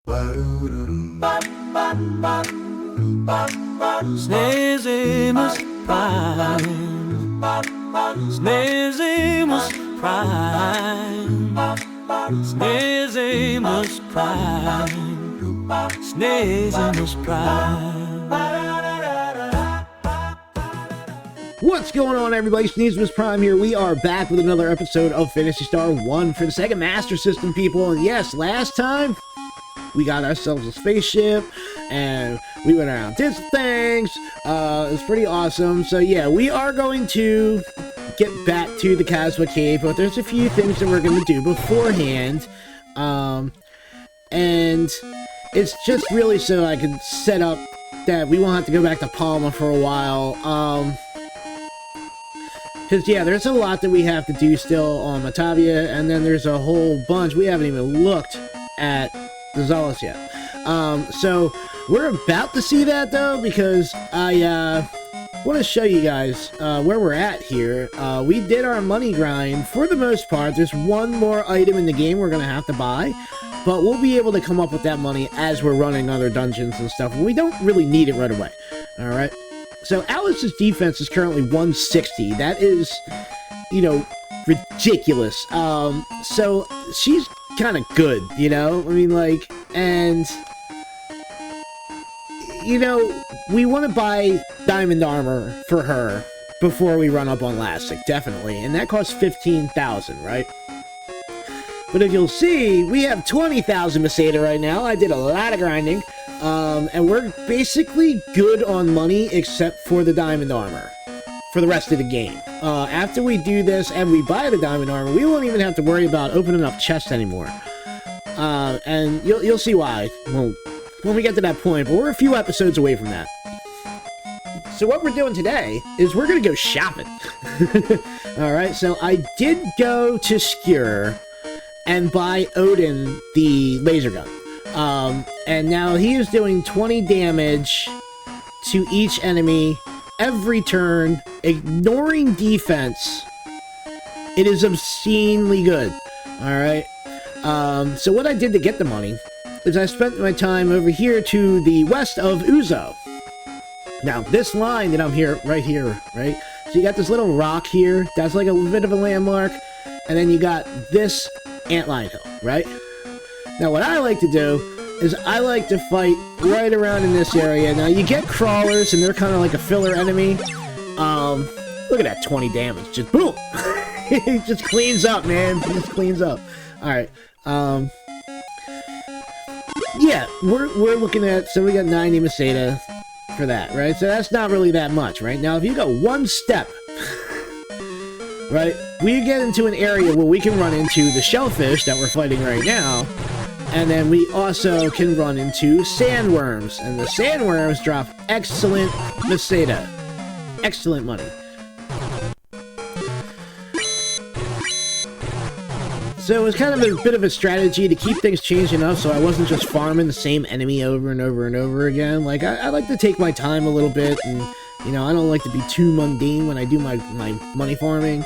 Snezimus Prime. Snezimus Prime. Snezimus Prime. Snezimus Prime. What's going on, everybody? Snezimus Prime here. We are back with another episode of Phantasy Star 1 for the Sega Master System, people. And yes, last time we got ourselves a spaceship and we went around, did some things. It was pretty awesome. So yeah, we are going to get back to the Casbah Cave, but there's a few things that we're going to do beforehand. And it's just really so I can set up that we won't have to go back to Palma for a while. Because, yeah, there's a lot that we have to do still on Matavia, and then there's a whole bunch. We haven't even looked at Dezoris yet. So, we're about to see that, though, because I want to show you guys where we're at here. We did our money grind for the most part. There's one more item in the game we're going to have to buy, but we'll be able to come up with that money as we're running other dungeons and stuff. We don't really need it right away, alright? So Alice's defense is currently 160. That is, you know, ridiculous. So she's kind of good, you know? I mean, like, and, you know, we want to buy diamond armor for her before we run up on Lastic, definitely. And that costs 15,000, right? But if you'll see, we have 20,000 Meseta right now. I did a lot of grinding. And we're basically good on money except for the diamond armor for the rest of the game. After we do this and we buy the diamond armor, we won't even have to worry about opening up chests anymore. And you'll see why when we get to that point, but we're a few episodes away from that. So what we're doing today is we're going to go shopping. Alright, so I did go to Skure and buy Odin the laser gun. And now he is doing 20 damage to each enemy every turn, ignoring defense. It is obscenely good. Alright? So what I did to get the money is I spent my time over here to the west of Uzo. Now, this line that I'm here, right here, right? So you got this little rock here, that's like a bit of a landmark, and then you got this antlion hill, right? Now, what I like to do is I like to fight right around in this area. Now, you get crawlers, and they're kind of like a filler enemy. Look at that 20 damage. Just boom! It just cleans up, man. It just cleans up. Alright, yeah, we're looking at, so we got 90 Meseta for that, right? So that's not really that much, right? Now, if you go one step, right, we get into an area where we can run into the shellfish that we're fighting right now, and then we also can run into sandworms, and the sandworms drop excellent Meseta. Excellent money. So it was kind of a bit of a strategy to keep things changing up so I wasn't just farming the same enemy over and over and over again. Like, I like to take my time a little bit, and, you know, I don't like to be too mundane when I do my money farming.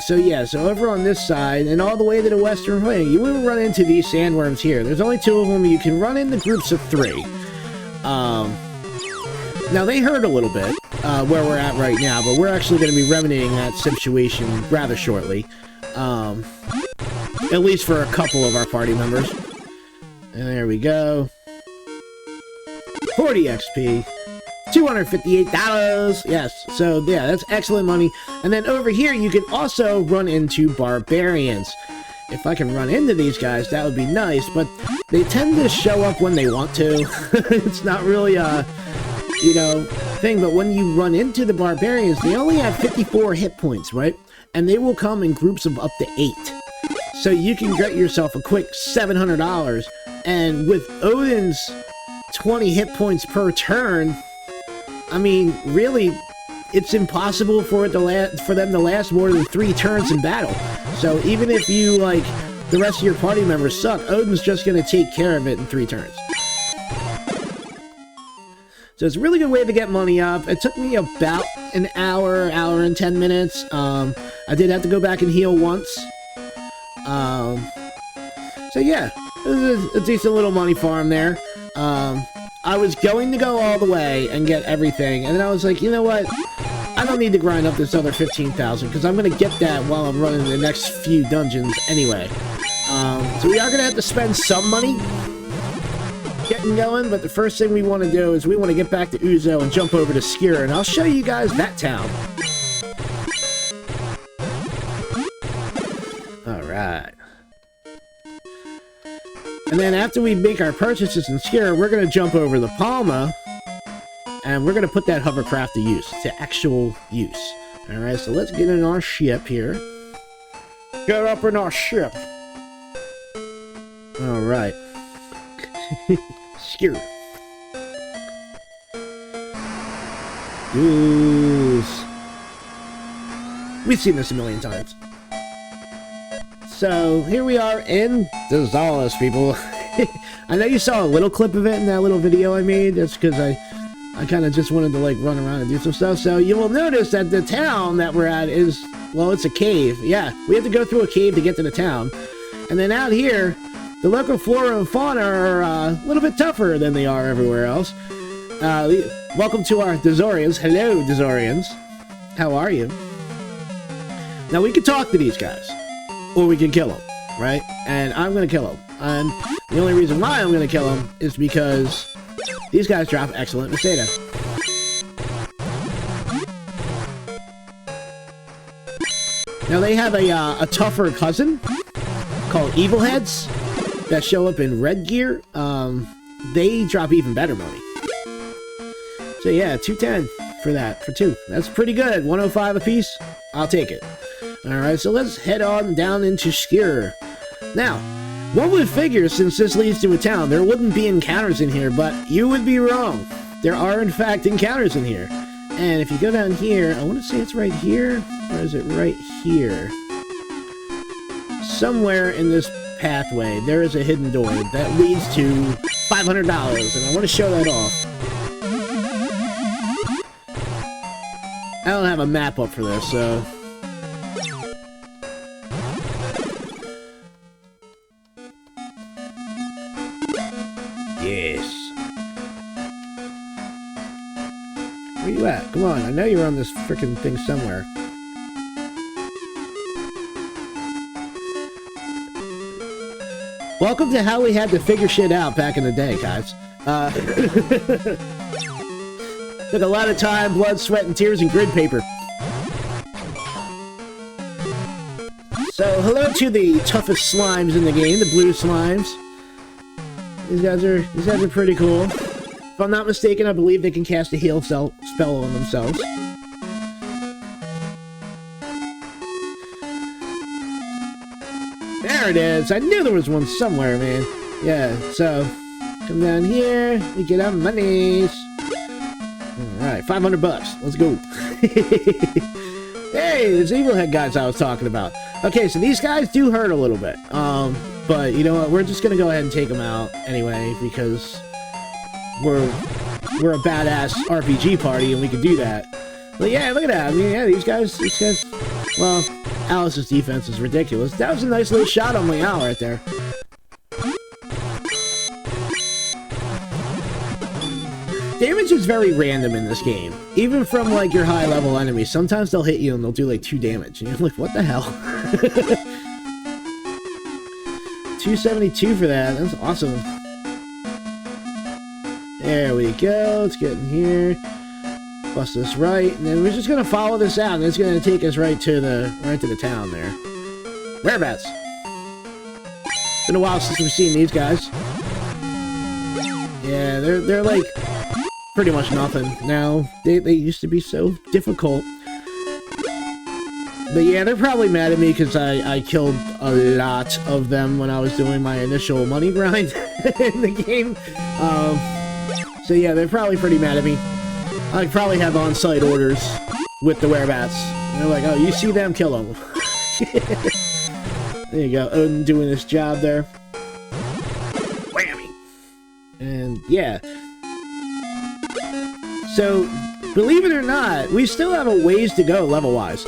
So yeah, so over on this side, and all the way to the western way, you will run into these sandworms here. There's only 2 of them. You can run in the groups of 3. Now, they hurt a little bit, where we're at right now, but we're actually going to be remedying that situation rather shortly. At least for a couple of our party members. And there we go. 40 XP. $258. Yes. So, yeah, that's excellent money. And then over here, you can also run into barbarians. If I can run into these guys, that would be nice. But they tend to show up when they want to. It's not really a, you know, thing. But when you run into the barbarians, they only have 54 hit points, right? And they will come in groups of up to 8. So you can get yourself a quick $700, and with Odin's 20 hit points per turn, I mean, really, it's impossible for them to last more than 3 turns in battle. So even if you, like, the rest of your party members suck, Odin's just going to take care of it in 3 turns. So it's a really good way to get money up. It took me about an hour and 10 minutes. I did have to go back and heal once. So yeah, a decent little money farm there. I was going to go all the way and get everything, and then I was like, you know what? I don't need to grind up this other 15,000, because I'm going to get that while I'm running the next few dungeons anyway. So we are going to have to spend some money getting going, but the first thing we want to do is we want to get back to Uzo and jump over to Skure, and I'll show you guys that town. Alright. And then after we make our purchases in Skure, we're going to jump over the Palma, and we're going to put that hovercraft to use, to actual use. Alright, so let's get in our ship here. Get up in our ship. Alright. Skure. Yes. We've seen this a million times. So, here we are in Dezoris, people. I know you saw a little clip of it in that little video I made. That's because I kind of just wanted to, like, run around and do some stuff. So, you will notice that the town that we're at is, well, it's a cave. Yeah, we have to go through a cave to get to the town. And then out here, the local flora and fauna are a little bit tougher than they are everywhere else. Welcome to our Dezorians. Hello, Dezorians. How are you? Now, we can talk to these guys. Or we can kill them, right? And I'm going to kill them. And the only reason why I'm going to kill them is because these guys drop excellent Masada. Now, they have a tougher cousin called Evil Heads that show up in red gear. They drop even better money. So yeah, 210 for that, for two. That's pretty good. 105 a piece. I'll take it. Alright, so let's head on down into Skure. Now, one would figure since this leads to a town, there wouldn't be encounters in here, but you would be wrong. There are, in fact, encounters in here. And if you go down here, I want to say it's right here, or is it right here? Somewhere in this pathway, there is a hidden door that leads to $500, and I want to show that off. I don't have a map up for this, so... Yes. Where you at? Come on, I know you're on this frickin' thing somewhere. Welcome to how we had to figure shit out back in the day, guys. Took a lot of time, blood, sweat, and tears, and grid paper. So, hello to the toughest slimes in the game, the blue slimes. These guys are pretty cool. If I'm not mistaken, I believe they can cast a heal spell on themselves. There it is! I knew there was one somewhere, man. Yeah, so, come down here, we get our monies. Alright, 500 bucks. Let's go. Hey, there's Evil Head guys I was talking about. Okay, so these guys do hurt a little bit. But you know what? We're just gonna go ahead and take them out anyway because we're a badass RPG party and we can do that. But yeah, look at that. I mean, yeah, these guys. Well, Alice's defense is ridiculous. That was a nice little shot on my owl right there. Damage is very random in this game. Even from, like, your high-level enemies. Sometimes they'll hit you and they'll do, like, 2 damage. And you're like, what the hell? 272 for that. That's awesome. There we go. Let's get in here. Bust this right. And then we're just going to follow this out. And it's going to take us right to the town there. Whereabouts? Been a while since we've seen these guys. Yeah, they're like... pretty much nothing now. They used to be so difficult. But yeah, they're probably mad at me because I killed a lot of them when I was doing my initial money grind in the game. So yeah, they're probably pretty mad at me. I probably have on-site orders with the whereabouts. They're like, oh, you see them, kill them. There you go, Odin doing his job there. Whammy! And yeah. So, believe it or not, we still have a ways to go level-wise.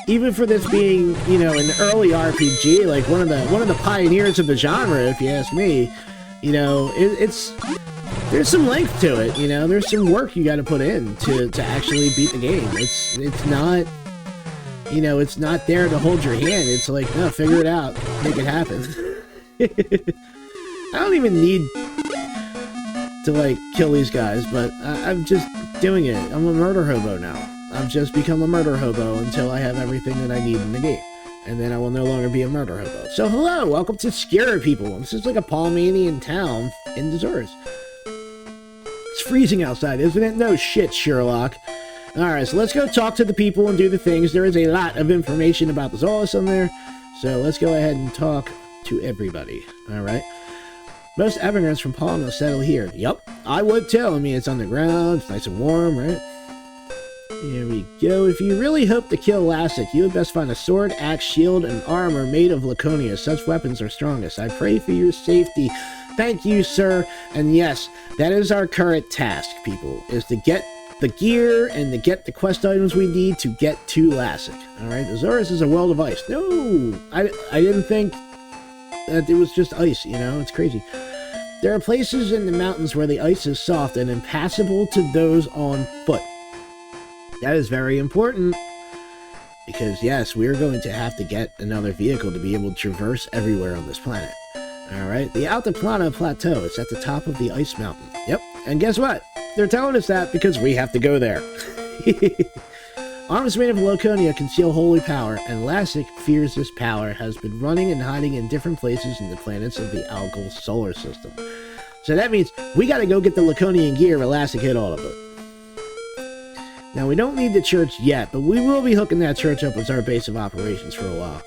even for this being, you know, an early RPG, like one of the pioneers of the genre, if you ask me, you know, there's some length to it, you know, there's some work you got to put in to actually beat the game. It's not, you know, it's not there to hold your hand. It's like, no, figure it out, make it happen. I don't even need to, like, kill these guys, but I'm just doing it. I'm a murder hobo now. I've just become a murder hobo until I have everything that I need in the game. And then I will no longer be a murder hobo. So hello, welcome to Skure, people. This is like a Palmanian town in Dezoris. It's freezing outside, isn't it? No shit, Sherlock. Alright, so let's go talk to the people and do the things. There is a lot of information about Dezoris on there. So let's go ahead and talk to everybody. Alright. Most immigrants from Palm will settle here. Yup, I would too. I mean, it's underground, it's nice and warm, right? Here we go. If you really hope to kill Lassic, you would best find a sword, axe, shield, and armor made of Laconia. Such weapons are strongest. I pray for your safety. Thank you, sir. And yes, that is our current task, people, is to get the gear and to get the quest items we need to get to Lassic. Alright, Dezoris is a world of ice. No! I didn't think that it was just ice, you know? It's crazy. There are places in the mountains where the ice is soft and impassable to those on foot. That is very important, because yes, we are going to have to get another vehicle to be able to traverse everywhere on this planet. Alright, the Altiplano Plateau is at the top of the ice mountain. Yep, and guess what? They're telling us that because we have to go there. Arms made of Laconia conceal holy power, and Lassic fears this power has been running and hiding in different places in the planets of the Algol solar system. So that means we gotta go get the Laconian gear where Lassic hid all of it. Now, we don't need the church yet, but we will be hooking that church up as our base of operations for a while.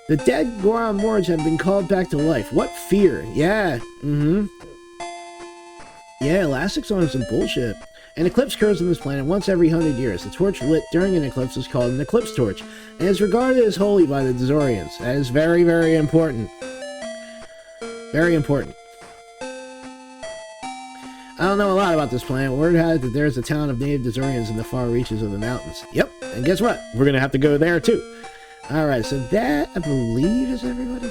The dead Goron Mords have been called back to life. What fear? Yeah, Yeah, Lassic's on some bullshit. An eclipse occurs on this planet once every 100 years. The torch lit during an eclipse is called an eclipse torch, and is regarded as holy by the Dezorians. That is very, very important. Very important. I don't know a lot about this planet. Word has it that there's a town of native Dezorians in the far reaches of the mountains. Yep, and guess what? We're gonna have to go there too. Alright, so that, I believe, is everybody?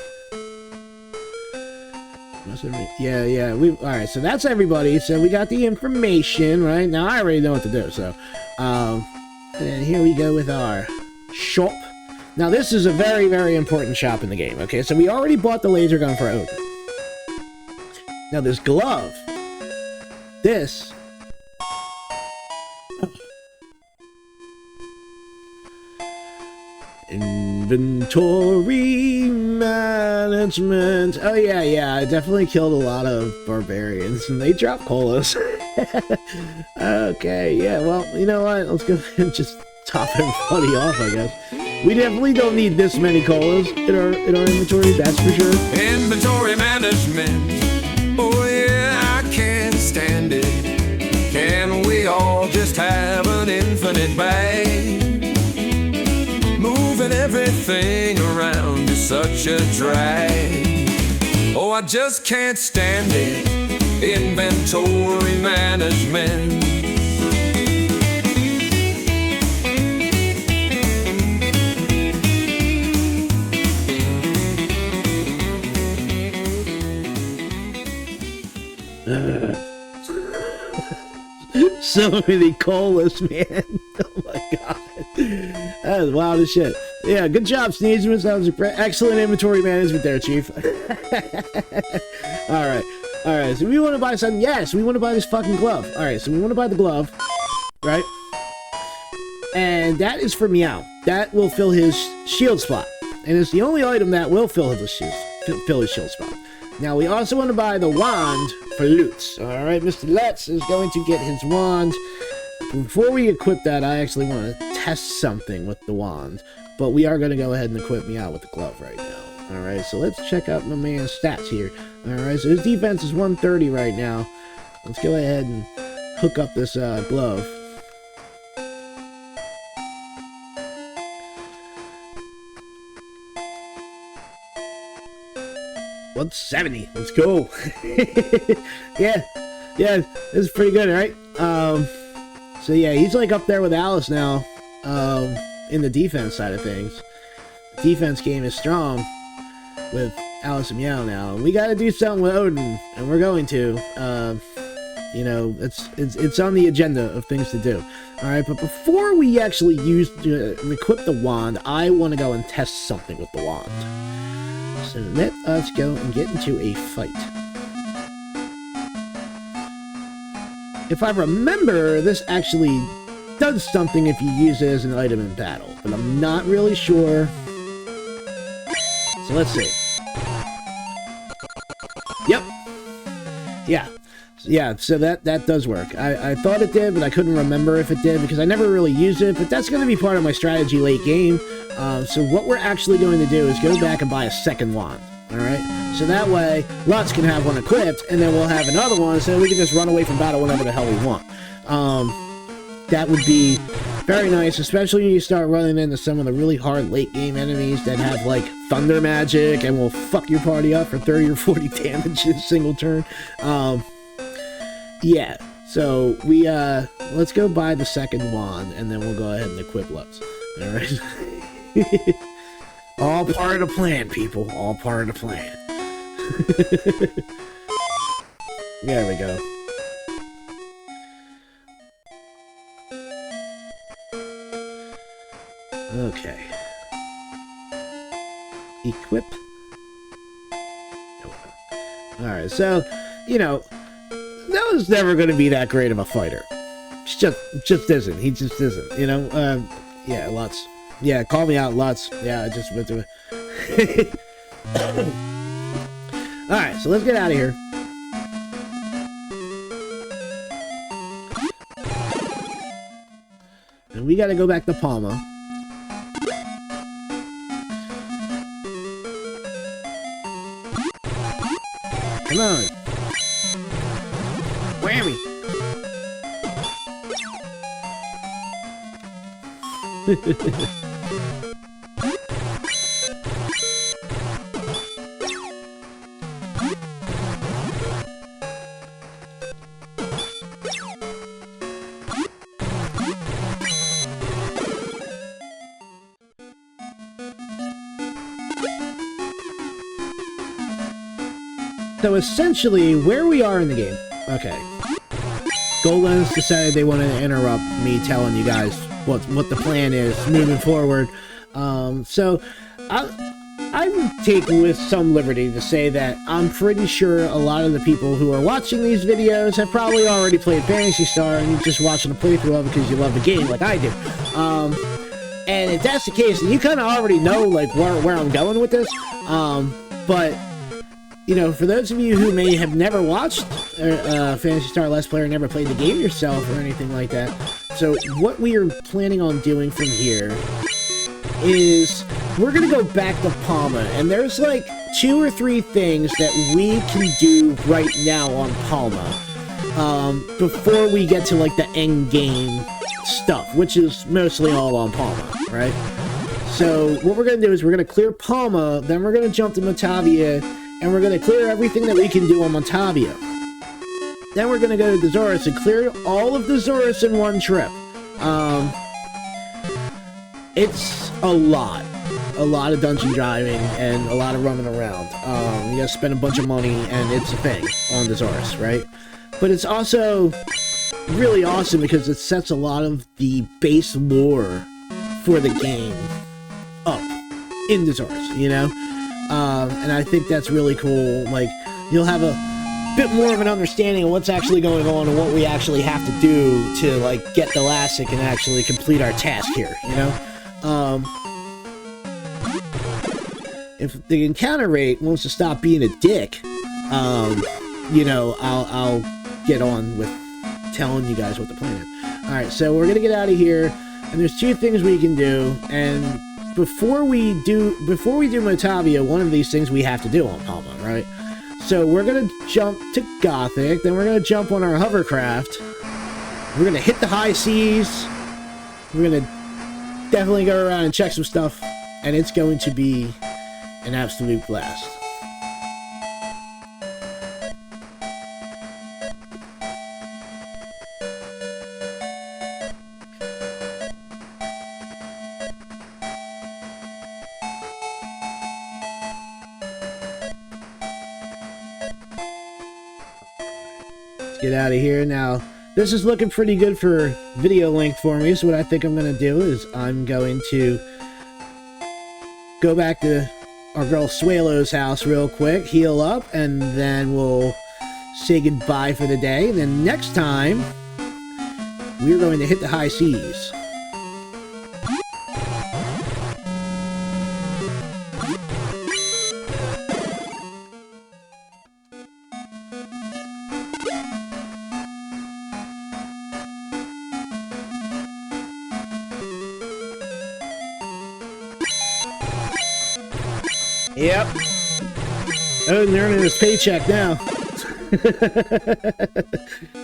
Yeah, alright, so that's everybody. So we got the information, right? Now I already know what to do, so. And here we go with our shop. Now this is a very, very important shop in the game, okay? So we already bought the laser gun for Odin. Now this glove. This inventory management. Oh yeah, I definitely killed a lot of barbarians and they drop colas. Okay, yeah, well, you know what? Let's go and just top everybody off, I guess. We definitely don't need this many colas in our inventory, that's for sure. Inventory management. Oh yeah, I can't stand it. Can we all just have an infinite bag? Moving everything around is such a drag. Oh, I just can't stand it. Inventory management. So many colas, man. Oh my god. That is wild as shit. Yeah, good job, Sneezemans. That was excellent inventory management there, Chief. Alright, so we want to buy something. Yes, we want to buy this fucking glove. Alright, so we want to buy the glove. Right? And that is for Meow. That will fill his shield spot. And it's the only item that will fill his shield spot. Now, we also want to buy the wand for Lutz. Alright, Mr. Lutz is going to get his wand. Before we equip that, I actually want to test something with the wand. But we are going to go ahead and equip me out with the glove right now. Alright, so let's check out my man's stats here. Alright, so his defense is 130 right now. Let's go ahead and hook up this glove. $170. Let's go. yeah, this is pretty good, right? So yeah, he's like up there with Alice now. in the defense side of things. The defense game is strong with Alice and Meow now. We got to do something with Odin, and we're going to. You know, it's on the agenda of things to do. All right, but before we actually equip the wand, I want to go and test something with the wand. So let us go and get into a fight. If I remember, this actually does something if you use it as an item in battle, but I'm not really sure. So let's see. Yep. Yeah, so that does work. I thought it did, but I couldn't remember if it did because I never really used it, but that's going to be part of my strategy late game. So what we're actually going to do is go back and buy a second wand, alright? So that way, Lutz can have one equipped, and then we'll have another one, so we can just run away from battle whenever the hell we want. That would be very nice, especially when you start running into some of the really hard late game enemies that have, like, thunder magic and will fuck your party up for 30 or 40 damage in a single turn. Yeah, so let's go buy the second wand, and then we'll go ahead and equip Lutz. Alright? All part of the plan, people. All part of the plan. There we go. Okay. Equip. Alright, so, you know, Noah's never going to be that great of a fighter. Just isn't. He just isn't, you know? Yeah, Lutz. Yeah, call me out, Lutz. Yeah, I just went to it. Alright, so let's get out of here. And we gotta go back to Palma. Come on. Whammy. So essentially, where we are in the game. Okay. Golan's decided they wanted to interrupt me telling you guys what the plan is moving forward. So I would take with some liberty to say that I'm pretty sure a lot of the people who are watching these videos have probably already played Phantasy Star and you're just watching a playthrough of it because you love the game like I do. And if that's the case, then you kind of already know like where I'm going with this. But you know, for those of you who may have never watched Phantasy Star Let's Play or never played the game yourself or anything like that, so what we are planning on doing from here is we're going to go back to Palma, and there's like 2 or 3 things that we can do right now on Palma before we get to like the end game stuff, which is mostly all on Palma, right? So what we're going to do is we're going to clear Palma, then we're going to jump to Montavia, and we're going to clear everything that we can do on Montavia. Then we're going to go to Dezoris and clear all of Dezoris in one trip. It's a lot of dungeon driving and a lot of running around. You gotta spend a bunch of money, and it's a thing on Dezoris, right? But it's also really awesome because it sets a lot of the base lore for the game up in Dezoris, you know? And I think that's really cool. Like, you'll have a bit more of an understanding of what's actually going on and what we actually have to do to, like, get the Lassic and actually complete our task here, you know? If the encounter rate wants to stop being a dick, you know, I'll get on with telling you guys what the plan is. Alright, so we're gonna get out of here, and there's 2 things we can do, and before we do Montavia, one of these things we have to do on Palma, right? So we're gonna jump to Gothic, then we're gonna jump on our hovercraft, we're gonna hit the high seas, we're gonna definitely go around and check some stuff, and it's going to be an absolute blast. Get out of here. Now, this is looking pretty good for video length for me, so what I think I'm going to do is I'm going to go back to our girl Suelo's house real quick, heal up, and then we'll say goodbye for the day. And then next time, we're going to hit the high seas. Yep. Oh, and earning his paycheck now.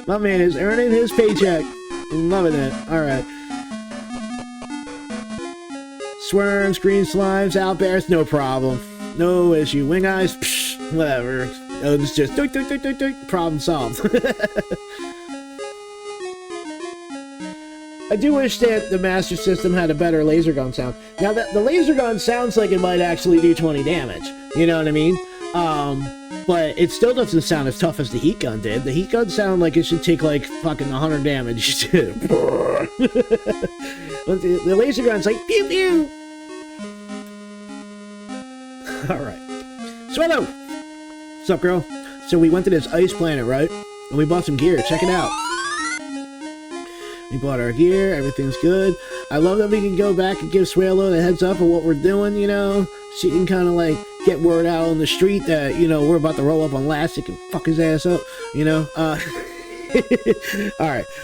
My man is earning his paycheck. Loving it. Alright. Swarms, green slimes, owlbears, no problem. No issue. Wing eyes, psh, whatever. Oh, it's just doink, doink, doink, doink, doink. Problem solved. I do wish that the Master System had a better laser gun sound. Now, the laser gun sounds like it might actually do 20 damage. You know what I mean? But it still doesn't sound as tough as the heat gun did. The heat gun sounded like it should take, like, fucking 100 damage. But the laser gun's like, pew pew! Alright. Swallow! What's up, girl? So we went to this Ice Planet, right? And we bought some gear. Check it out. We bought our gear, everything's good. I love that we can go back and give Suelo the heads up of what we're doing, you know? She can kind of, like, get word out on the street that, you know, we're about to roll up on Lastic and fuck his ass up, you know? Alright,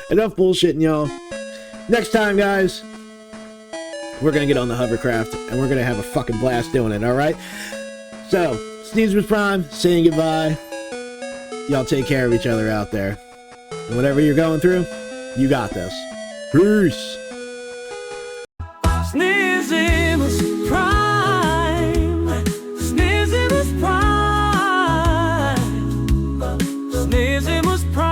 enough bullshitting, y'all. Next time, guys, we're gonna get on the hovercraft, and we're gonna have a fucking blast doing it, alright? So, Sneezer's Prime, saying goodbye. Y'all take care of each other out there. And whatever you're going through, you got this. Peace! Sneezimus Prime. Sneezimus Prime. Sneezimus Prime.